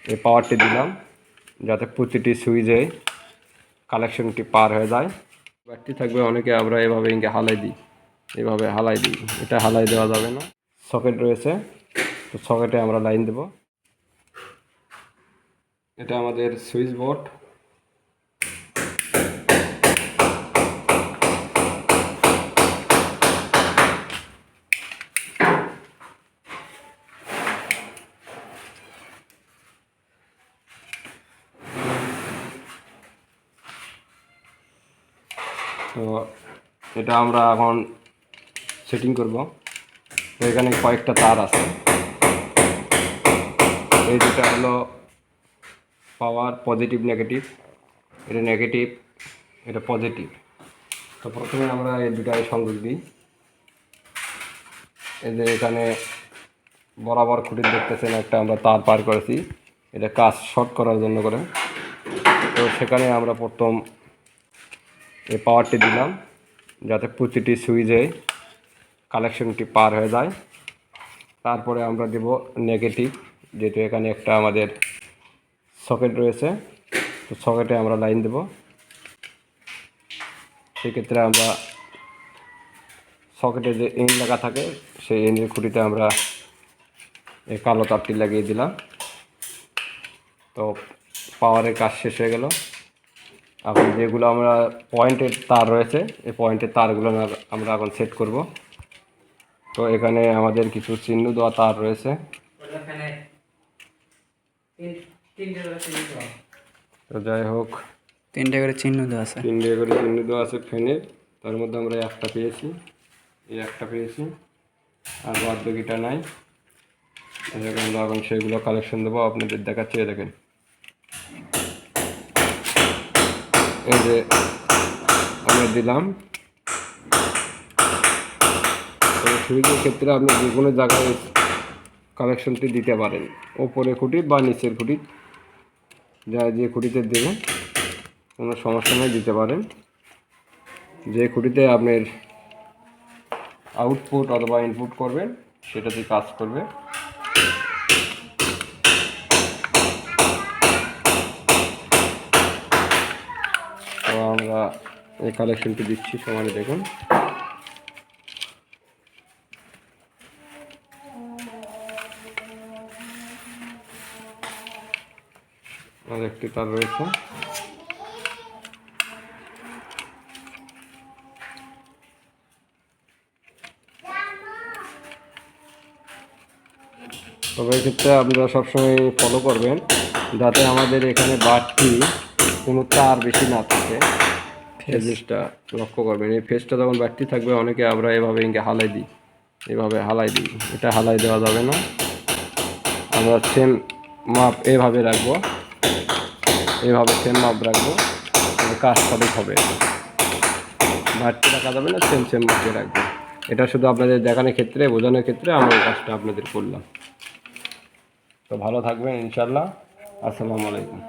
এই পাওয়ারটি দিলাম যাতে প্রতিটি সুইচে কানেকশনটি পার হয়ে যায়। ব্যাটারি থাকবে অনেকে আমরা এভাবে হালাই দিই, এভাবে হালাই দিই, এটা হালাই দেওয়া যাবে না। সকেট রয়েছে, তো সকেটে আমরা লাইন দেব। এটা আমাদের সুইচ বোর্ড। তো এটা আমরা এখন সেটিং করব। তো এখানে কয়েকটা তার আছে, এই দুটা হলো পাওয়ার পজিটিভ নেগেটিভ, এটা নেগেটিভ, এটা পজিটিভ। তো প্রথমে আমরা এই দুটাই সংযোগ দিই। এই যে এখানে বরাবর খুঁটি দেখতেছেন একটা আমরা তার পার করেছি, এটা কাজ শর্ট করার জন্য করে। তো সেখানে আমরা প্রথম এই পাওয়ারটি দিলাম যাতে প্রতিটি সুইচে কানেকশনটি পার হয়ে যায়। তারপরে আমরা দেব নেগেটিভ, যেহেতু এখানে একটা আমাদের সকেট রয়েছে, তো সকেটে আমরা লাইন দেব। সেক্ষেত্রে আমরা সকেটে যে এন লাগা থাকে সেই এনের খুঁটিতে আমরা এই কালো তারটি লাগিয়ে দিলাম। তো পাওয়ারের কাজ শেষ হয়ে গেল। এখন যেগুলো আমরা পয়েন্টের তার রয়েছে, এই পয়েন্টের তারগুলো আমরা এখন সেট করব। তো এখানে আমাদের কিছু চিহ্ন দেওয়া তার রয়েছে। তো যাই হোক, তিনটে করে চিহ্ন দেওয়া আছে, ফ্যানের। তার মধ্যে আমরা একটা পেয়েছি, এই একটা পেয়েছি, আর বাদ বাকিটা নাই। আমরা এখন সেগুলো কালেকশন দেবো, আপনাদের দেখাচ্ছি। দেখেন, এই যে আমরা দিলাম। তো সুইচের ক্ষেত্রে আপনি যে কোনো জায়গায় কানেকশনটি দিতে পারেন, ওপরে খুঁটি বা নিচের খুঁটি, যে খুঁটিতে দেবেন কোনো সমস্যা নেই, দিতে পারেন। যে খুঁটিতে আপনার আউটপুট অথবা ইনপুট করবেন সেটাতে কাজ করবে। তো আমরা এই কালেকশনটি দিচ্ছি, সমানে দেখুন। আর একটি তার রয়েছে। তবে এক্ষেত্রে আপনারা সবসময় ফলো করবেন যাতে আমাদের এখানে বাড়তি কোনো তার বেশি না থাকে, এই জিনিসটা লক্ষ্য করবেন। এই ফেসটা যখন বাড়তি থাকবে অনেকে আমরা এভাবে হালাই দিই, এভাবে হালাই দিই, এটা হালাই দেওয়া যাবে না। আমরা সেম মাপ এভাবে রাখবো, এভাবে সেম মাপ রাখবো, কাজ সঠিক হবে। বাড়তি রাখা যাবে না, সেম মাপে রাখবো। এটা শুধু আপনাদের দেখানোর ক্ষেত্রে, বোঝানোর ক্ষেত্রে আমরা এই কাজটা আপনাদের করলাম। তো ভালো থাকবেন ইনশাল্লাহ। আসসালামু আলাইকুম।